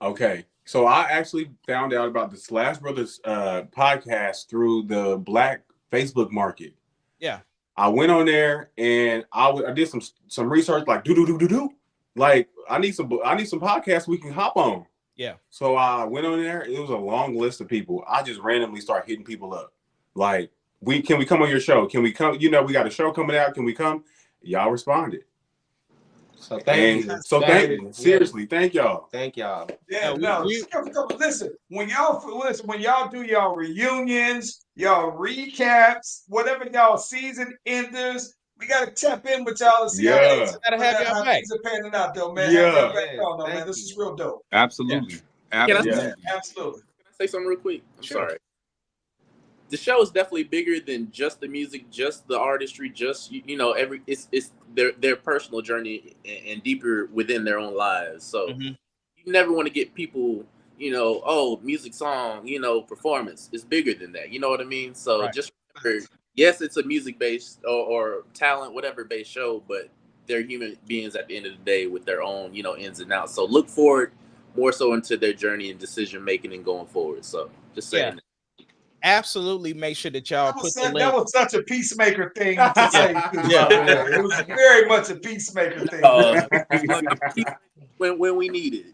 Okay, so I actually found out about the Slash Brothers podcast through the Black Facebook market. Yeah. I went on there and I did some research, like do. Like I need some podcasts we can hop on. Yeah. So I went on there. It was a long list of people. I just randomly start hitting people up. Like, can we come on your show? Can we come? You know, we got a show coming out. Can we come? Y'all responded. So thank you. Seriously, thank y'all. Thank y'all. Yeah, listen. When y'all do y'all reunions, y'all recaps, whatever y'all season enders, we gotta tap in with y'all and see how things Gotta have y'all back. are panning out, though, man. Yeah. Have y'all back on, though, man. This is real dope. Absolutely. Absolutely. Absolutely. Can I say something real quick? I'm Sure. sorry. The show is definitely bigger than just the music, just the artistry, just it's their personal journey and deeper within their own lives. So you never want to get people, music, song, performance. It's bigger than that. You know what I mean? So just remember, yes, it's a music based or talent, whatever based show, but they're human beings at the end of the day with their own, ins and outs. So look forward more so into their journey and decision making and going forward. So just saying. Yeah. Absolutely, make sure that y'all put the link. That was such a peacemaker thing to say. It was very much a peacemaker thing. When we need it.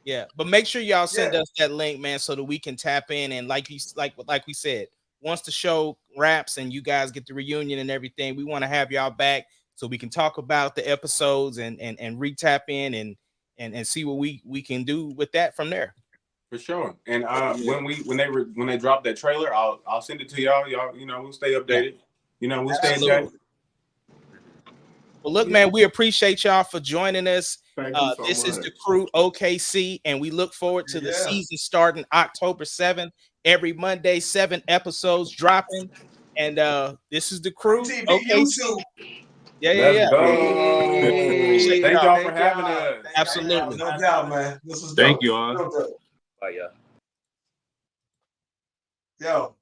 Yeah, but make sure y'all send us that link, man, so that we can tap in and like we said, once the show wraps and you guys get the reunion and everything, we want to have y'all back so we can talk about the episodes and re-tap in and see what we can do with that from there. For sure. And when they drop that trailer, I'll send it to y'all. Y'all, we'll stay updated. We'll stay in touch. Well, look, man, we appreciate y'all for joining us. Thank you so this is much. the Crew OKC, and we look forward to the season starting October 7th. Every Monday, 7 episodes dropping. And this is the Crew OKC. Yeah. Thank y'all for having us. Absolutely. No doubt, man. This is dope. Thank you all. Oh, yeah. Yo,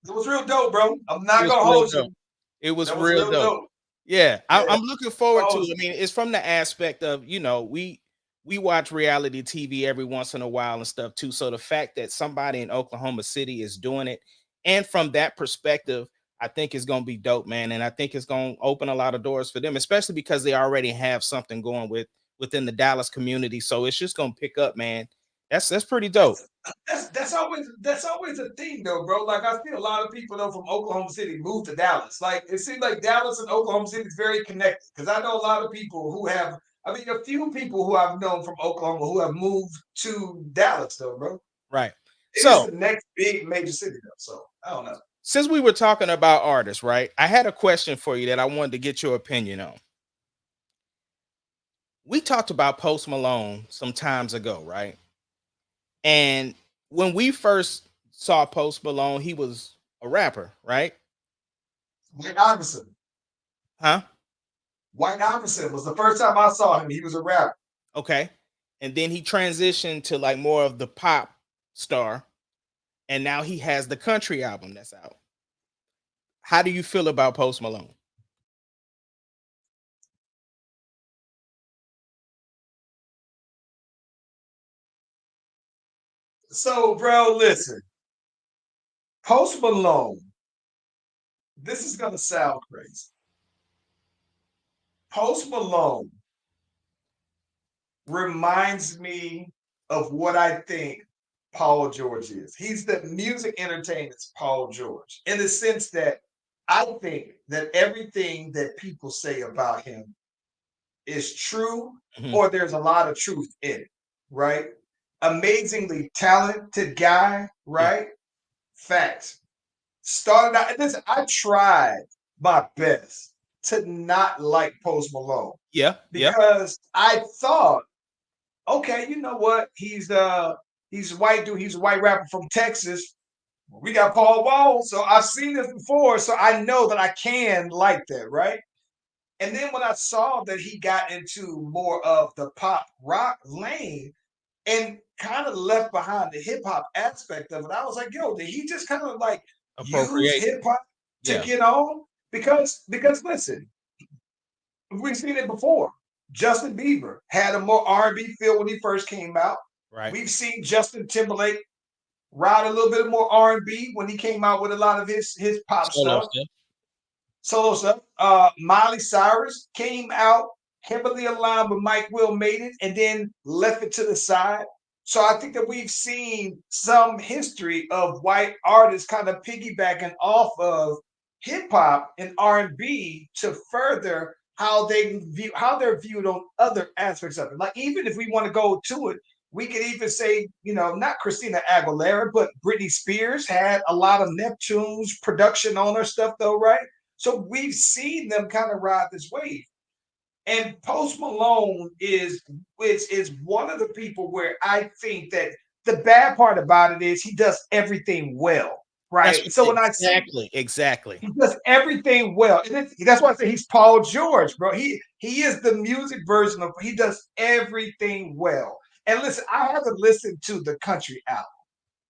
it was real dope, bro. I'm not gonna hold you. It was real dope. Yeah, I'm looking forward to it. I mean, it's from the aspect of, we watch reality TV every once in a while and stuff too. So the fact that somebody in Oklahoma City is doing it, and from that perspective, I think it's going to be dope, man. And I think it's going to open a lot of doors for them, especially because they already have something going within the Dallas community. So it's just going to pick up, man. That's pretty dope. That's always a thing, though, bro. Like I see a lot of people though from Oklahoma City move to Dallas. Like it seems like Dallas and Oklahoma City is very connected. Because I know a lot of people who have, a few people who I've known from Oklahoma who have moved to Dallas, though, bro. Right. It's the next big major city, though. So I don't know. Since we were talking about artists, right? I had a question for you that I wanted to get your opinion on. We talked about Post Malone some times ago, right? And when we first saw Post Malone, he was a rapper, right? White Iverson. Huh? White Iverson was the first time I saw him. He was a rapper. Okay. And then he transitioned to like more of the pop star. And now he has the country album that's out. How do you feel about Post Malone? So, bro, listen. Post Malone, this is going to sound crazy. Post Malone reminds me of what I think Paul George is. He's the music entertainer's Paul George, in the sense that I think that everything that people say about him is true, Mhm. or there's a lot of truth in it, right? Amazingly talented guy, right? Facts. Started out, listen, I tried my best to not like Post Malone Yeah. because I thought, okay, you know what? He's a white dude, he's a white rapper from Texas. We got Paul Wall, so I've seen this before, so I know that I can like that, right? And then when I saw that he got into more of the pop rock lane and kind of left behind the hip hop aspect of it, I was like, yo, did he just kind of like use Appropriate. hip hop to Yeah. get on? Because listen, we've seen it before. Justin Bieber had a more R&B feel when he first came out. Right. We've seen Justin Timberlake ride a little bit more R&B when he came out with a lot of his pop Solo stuff. stuff. Solo stuff. Miley Cyrus came out heavily aligned with Mike Will Made It and then left it to the side. So I think that we've seen some history of white artists kind of piggybacking off of hip hop and R&B to further how they're viewed on other aspects of it. Like even if we want to go to it, we could even say, you know, not Christina Aguilera, but Britney Spears had a lot of Neptune's production on her stuff, though, right? So we've seen them kind of ride this wave. And Post Malone is one of the people where I think that the bad part about it is he does everything well, right? So when I say exactly. he does everything well, and that's why I say he's Paul George, bro. He is the music version of he does everything well. And listen, I haven't listened to the country album,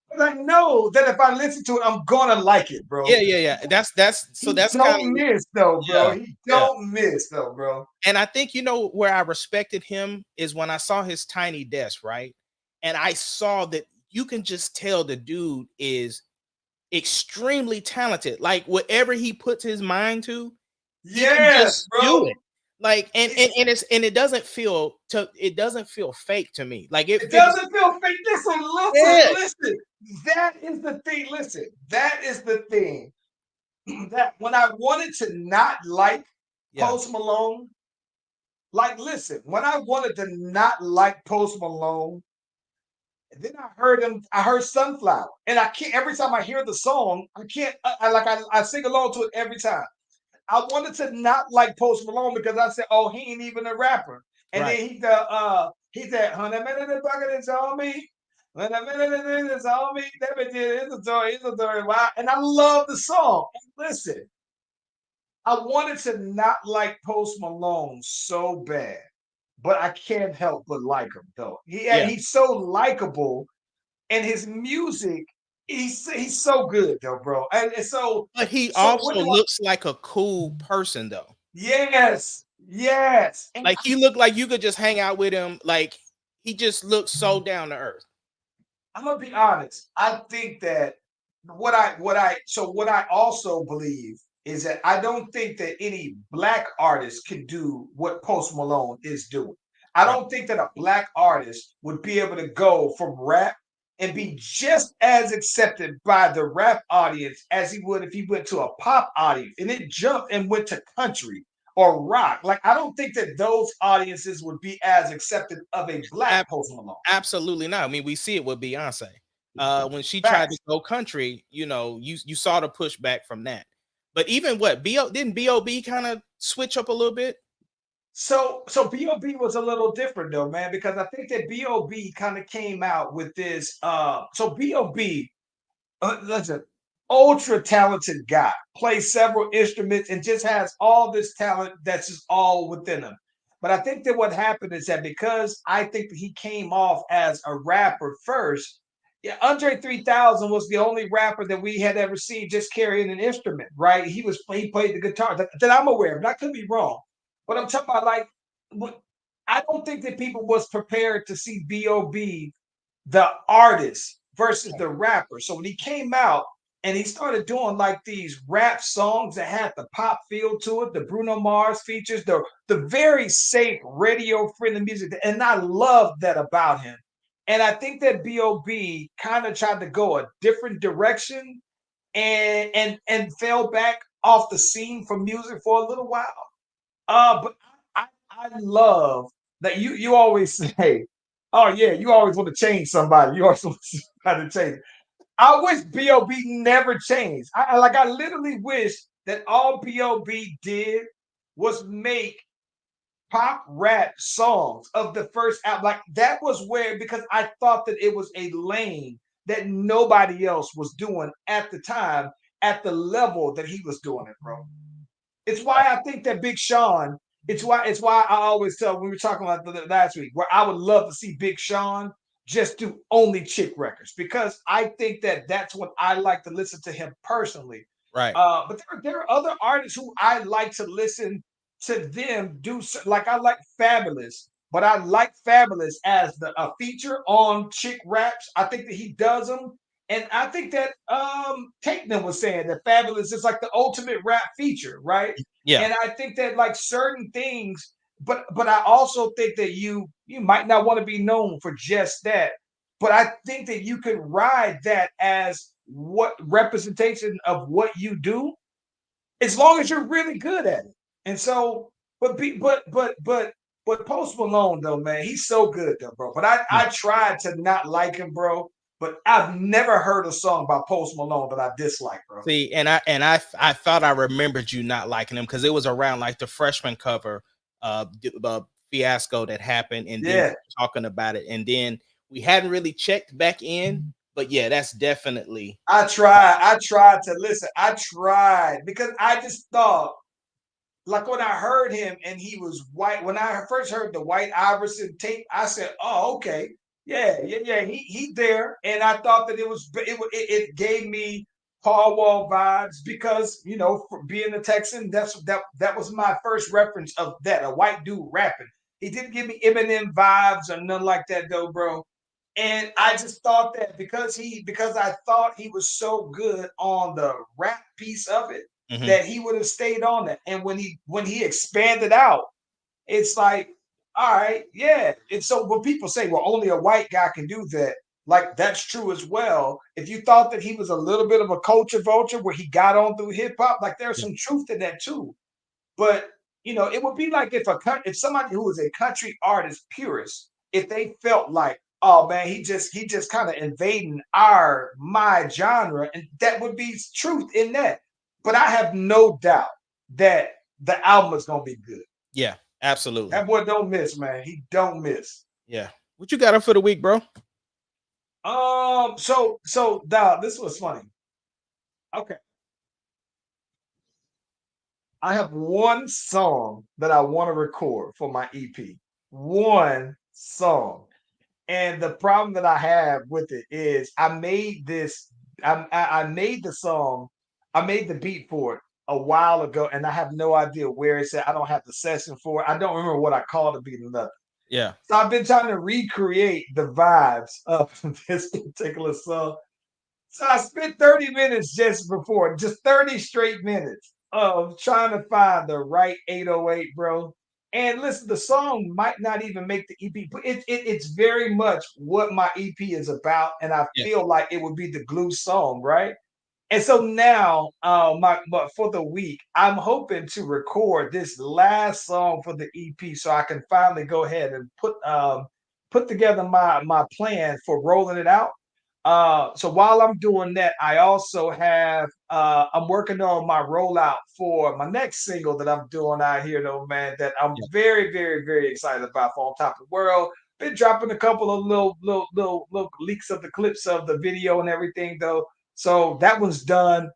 but I know that if I listen to it, I'm gonna like it, bro. Yeah. That's so He that's don't kind of miss though, bro. yeah. He don't miss though, bro. And I think you know where I respected him is when I saw his Tiny Desk, right? And I saw that you can just tell the dude is extremely talented. Like whatever he puts his mind to, he can Yes, just do bro. it. Like and it doesn't feel fake to me. Like It doesn't feel fake. Yes. Listen. That is the thing. Listen, that is the thing. That when I wanted to not like Post Malone, like listen, when I wanted to not like Post Malone, and then I heard him, I heard Sunflower, and I can't. Every time I hear the song, I can't. I sing along to it every time. I wanted to not like Post Malone because I said, "Oh, he ain't even a rapper." And Right. then he said, "100 minutes the bucket is on me. 100 minutes is on me. Let me tell you, it's a story. Why?" And I love the song. And listen, I wanted to not like Post Malone so bad, but I can't help but like him though. He's so likable, and his music. He's so good though, bro. And so, But he what also do I? looks like a cool person though. Yes, yes. And Like he looked like you could just hang out with him. Like he just looks so down to earth. I'm gonna be honest. I think that what I also believe is that I don't think that any black artist can do what Post Malone is doing. I Right. don't think that a black artist would be able to go from rap and be just as accepted by the rap audience as he would if he went to a pop audience and then jumped and went to country or rock. Like I don't think that those audiences would be as accepted of a black Ab- Post Malone. Absolutely not. I mean, we see it with Beyonce. When she tried to Facts. go country, you know, you saw the pushback from that. But even what didn't B.O.B. kind of switch up a little bit? So B.O.B. was a little different though, man, because I think that B.O.B. kind of came out with this. So B.O.B. Listen, ultra talented guy, plays several instruments and just has all this talent that's just all within him. But I think that what happened is that because I think that he came off as a rapper first, yeah, Andre 3000 was the only rapper that we had ever seen just carrying an instrument, right? He played the guitar that I'm aware of. And I could be wrong, but I'm talking about like I don't think that people was prepared to see B.O.B. the artist versus the rapper. So when he came out and he started doing like these rap songs that had the pop feel to it, the Bruno Mars features, the very safe radio friendly music, and I love that about him. And I think that B.O.B. kind of tried to go a different direction and fell back off the scene for music for a little while. But I love that you always say, oh yeah, you always want to change somebody. You always want somebody to change. I wish B.O.B. never changed. I literally wish that all B.O.B. did was make pop rap songs of the first album. Like that was where, because I thought that it was a lane that nobody else was doing at the time at the level that he was doing it, bro. It's why I think that Big Sean, it's why I always tell, we were talking about the last week, where I would love to see Big Sean just do only chick records, because I think that that's what I like to listen to him personally. Right. But there are other artists who I like to listen to them do, like I like Fabulous, but I like Fabulous as a feature on chick raps. I think that he does them. And I think that Takeman was saying that Fabulous is like the ultimate rap feature, right? Yeah. And I think that like certain things, but I also think that you might not want to be known for just that. But I think that you could ride that as what representation of what you do, as long as you're really good at it. And so, but Post Malone though, man, he's so good though, bro. But I tried to not like him, bro. But I've never heard a song by Post Malone that I dislike, bro. See, and I thought I remembered you not liking him because it was around like the freshman cover fiasco that happened, and then we were talking about it, and then we hadn't really checked back in. But yeah, that's definitely. I tried to listen. I tried because I just thought, like when I heard him and he was white, when I first heard the White Iverson tape, I said, "Oh, okay, yeah, he there." And I thought that it gave me Paul Wall vibes because, you know, for being a Texan, that was my first reference of that, a white dude rapping. He didn't give me Eminem vibes or nothing like that though, bro. And I just thought that because I thought he was so good on the rap piece of it, that he would have stayed on that. And when he expanded out, it's like, all right, yeah. And so when people say, well, only a white guy can do that, like that's true as well. If you thought that he was a little bit of a culture vulture where he got on through hip hop, like there's some truth in that too. But you know, it would be like if somebody who was a country artist purist, if they felt like, oh man, he just kind of invading my genre, and that would be truth in that. But I have no doubt that the album is gonna be good. Yeah, absolutely. That boy don't miss, man. He don't miss. Yeah. What you got up for the week, bro? So Dog, this was funny. Okay. I have one song that I want to record for my EP. One song. And the problem that I have with it is I made the song, I made the beat for it a while ago, and I have no idea where it's at. I don't have the session for it. I don't remember what I called the beat or nothing. Yeah. So I've been trying to recreate the vibes of this particular song. So I spent 30 minutes just 30 straight minutes of trying to find the right 808, bro. And listen, the song might not even make the EP, but it's very much what my EP is about. And I feel like it would be the glue song, right? And so now, but for the week, I'm hoping to record this last song for the EP so I can finally go ahead and put together my plan for rolling it out. So while I'm doing that, I also have I'm working on my rollout for my next single that I'm doing out here, though, man, that I'm very, very, very excited about for On Top of the World. Been dropping a couple of little leaks of the clips of the video and everything, though. So that one's done.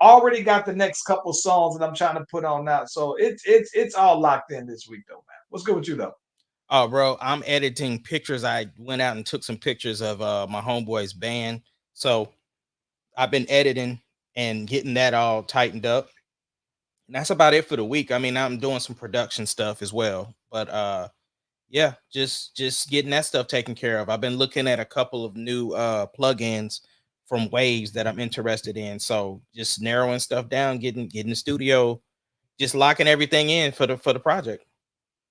Already got the next couple songs that I'm trying to put on now. So it's all locked in this week, though, man. What's good with you, though? Oh, bro, I'm editing pictures. I went out and took some pictures of my homeboy's band. So I've been editing and getting that all tightened up. And that's about it for the week. I mean, I'm doing some production stuff as well. But yeah, just getting that stuff taken care of. I've been looking at a couple of new plugins from waves that I'm interested in. So just narrowing stuff down, getting the studio, just locking everything in for the project.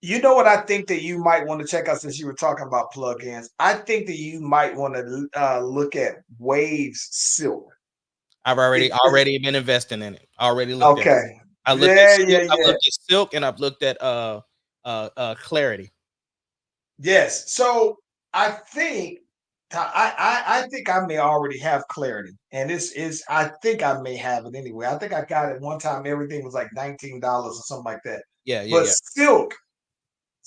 You know what I think that you might want to check out since you were talking about plugins? I think that you might want to look at Waves Silk. I've already been investing in it. Already looked at it. I looked at Silk and I've looked at Clarity. Yes. So I think I think I may already have Clarity. And I think I may have it anyway. I think I got it one time. Everything was like $19 or something like that. Yeah. But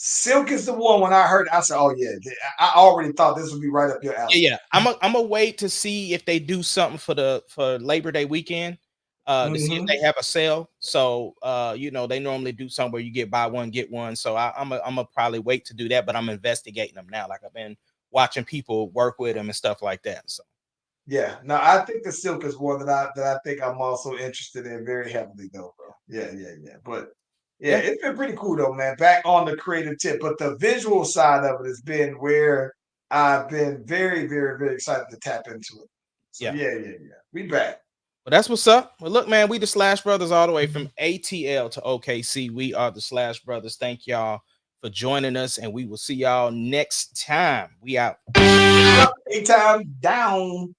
Silk is the one. When I heard, I said, "Oh yeah!" I already thought this would be right up your alley. Yeah. I'm a wait to see if they do something for Labor Day weekend, to see if they have a sale. So they normally do something where you get buy one get one. So I'm a probably wait to do that, but I'm investigating them now. Like I've been watching people work with them and stuff like that. So yeah, no, I think the Silk is one that I think I'm also interested in very heavily though, bro. Yeah. But yeah, it's been pretty cool though, man. Back on the creative tip, but the visual side of it has been where I've been very, very, very excited to tap into it. So yeah. We back. Well, that's what's up. Well, look, man, we the Slash Brothers all the way from ATL to OKC. We are the Slash Brothers. Thank y'all for joining us, and we will see y'all next time. We out. A-time down.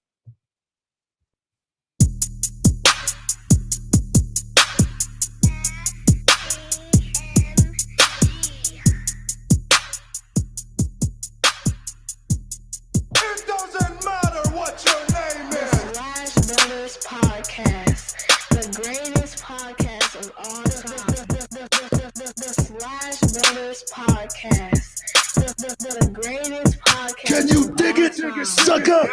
Podcast, the greatest podcast of all time. The Slash Brothers Podcast, the greatest podcast. Can you dig it, sucker?